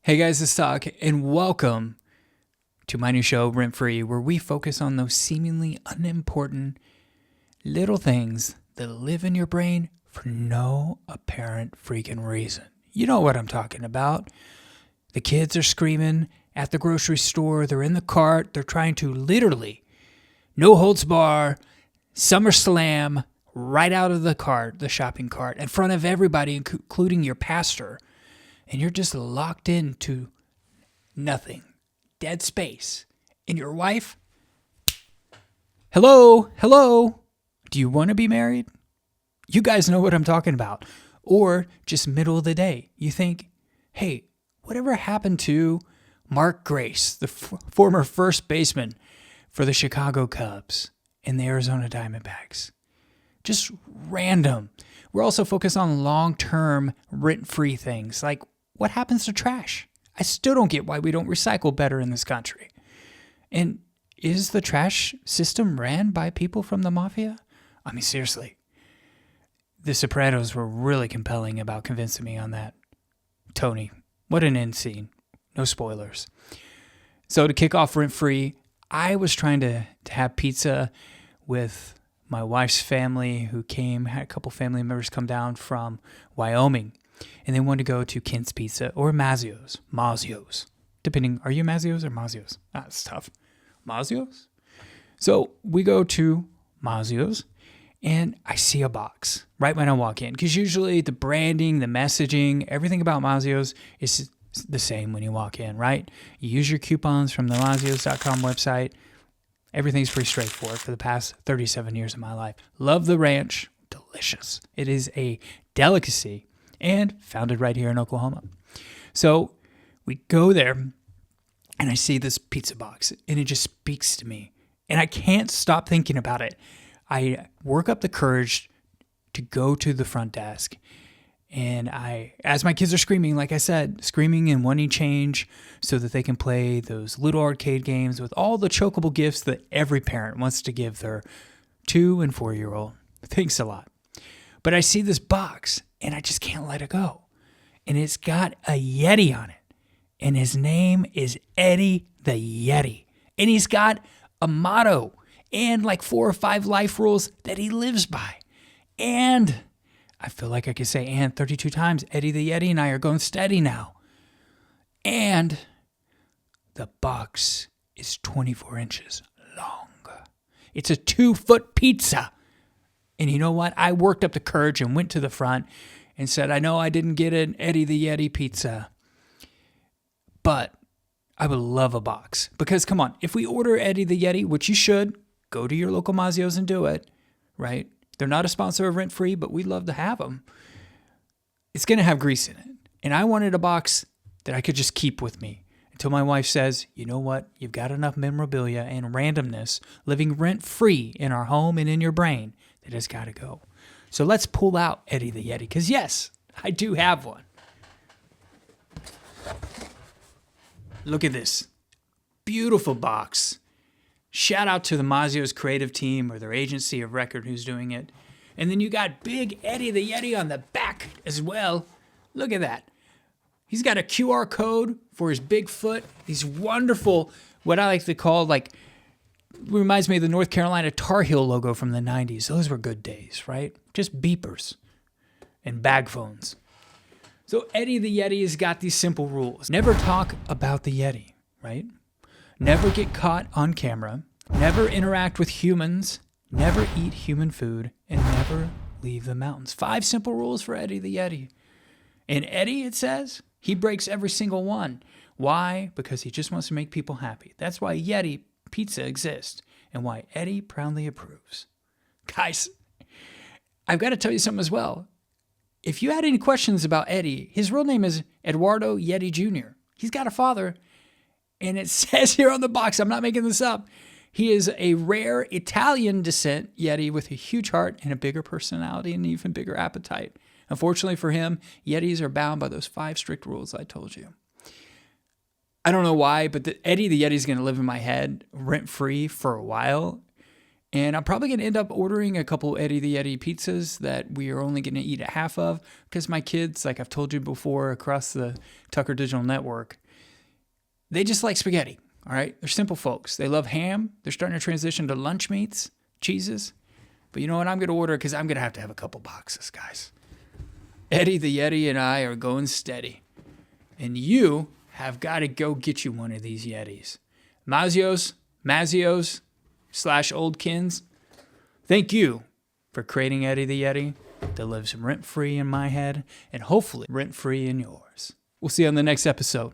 Hey guys, it's Doc, and welcome to my new show, Rent Free, where we focus on those seemingly unimportant little things that live in your brain for no apparent freaking reason. You know what I'm talking about. The kids are screaming at the grocery store, they're in the cart, they're trying to literally, no holds bar, SummerSlam, right out of the cart, the shopping cart, in front of everybody, including your pastor. And you're just locked into nothing, dead space. And your wife, hello, do you want to be married? You guys know what I'm talking about. Or just middle of the day, you think, hey, whatever happened to Mark Grace, the former first baseman for the Chicago Cubs and the Arizona Diamondbacks? Just random. We're also focused on long-term rent-free things like what happens to trash? I still don't get why we don't recycle better in this country. And is the trash system ran by people from the mafia? I mean, seriously. The Sopranos were really compelling about convincing me on that. Tony, what an end scene. No spoilers. So to kick off Rent Free, I was trying to have pizza with my wife's family who came, had a couple family members come down from Wyoming. And they wanted to go to Kent's Pizza or Mazzio's. Depending, are you Mazzio's or Mazzios? That's tough. Mazzios? So we go to Mazzio's and I see a box right when I walk in. Because usually the branding, the messaging, everything about Mazzio's is the same when you walk in, right? You use your coupons from the Mazzios.com website. Everything's pretty straightforward for the past 37 years of my life. Love the ranch. Delicious. It is a delicacy. And founded right here in Oklahoma. So we go there, and I see this pizza box, and it just speaks to me. And I can't stop thinking about it. I work up the courage to go to the front desk. And as my kids are screaming, like I said, screaming and wanting change so that they can play those little arcade games with all the chokeable gifts that every parent wants to give their 2 and 4-year-old. Thanks a lot. But I see this box, and I just can't let it go. And it's got a Yeti on it. And his name is Eddie the Yeti. And he's got a motto and like 4 or 5 life rules that he lives by. And I feel like I could say and 32 times. Eddie the Yeti and I are going steady now. And the box is 24 inches long. It's a 2-foot pizza. And you know what? I worked up the courage and went to the front and said, I know I didn't get an Eddie the Yeti pizza, but I would love a box. Because come on, if we order Eddie the Yeti, which you should, go to your local Mazzio's and do it, right? They're not a sponsor of Rent Free, but we'd love to have them. It's going to have grease in it. And I wanted a box that I could just keep with me until my wife says, you know what? You've got enough memorabilia and randomness living rent free in our home and in your brain that has got to go. So let's pull out Eddie the Yeti, because yes, I do have one. Look at this. Beautiful box. Shout out to the Mazzio's creative team or their agency of record who's doing it. And then you got big Eddie the Yeti on the back as well. Look at that. He's got a QR code for his big foot. These wonderful, what I like to call reminds me of the North Carolina Tar Heel logo from the 90s. Those were good days, right? Just beepers and bag phones. So Eddie the Yeti has got these simple rules. Never talk about the Yeti, right? Never get caught on camera. Never interact with humans. Never eat human food. And never leave the mountains. 5 simple rules for Eddie the Yeti. And Eddie, it says, he breaks every single one. Why? Because he just wants to make people happy. That's why Yeti Pizza exists and why Eddie proudly approves. Guys, I've got to tell you something as well. If you had any questions about Eddie, his real name is Eduardo Yeti Jr. He's got a father, and it says here on the box, I'm not making this up, he is a rare Italian descent Yeti with a huge heart and a bigger personality and an even bigger appetite. Unfortunately for him, Yetis are bound by those 5 strict rules I told you. I don't know why, but Eddie the Yeti is going to live in my head rent-free for a while. And I'm probably going to end up ordering a couple Eddie the Yeti pizzas that we are only going to eat a half of because my kids, like I've told you before, across the Tucker Digital Network, they just like spaghetti, all right? They're simple folks. They love ham. They're starting to transition to lunch meats, cheeses. But you know what I'm going to order? Because I'm going to have a couple boxes, guys. Eddie the Yeti and I are going steady. And you have got to go get you one of these Yetis. Mazzios /Oldkins, thank you for creating Eddie the Yeti that lives rent-free in my head and hopefully rent-free in yours. We'll see you on the next episode.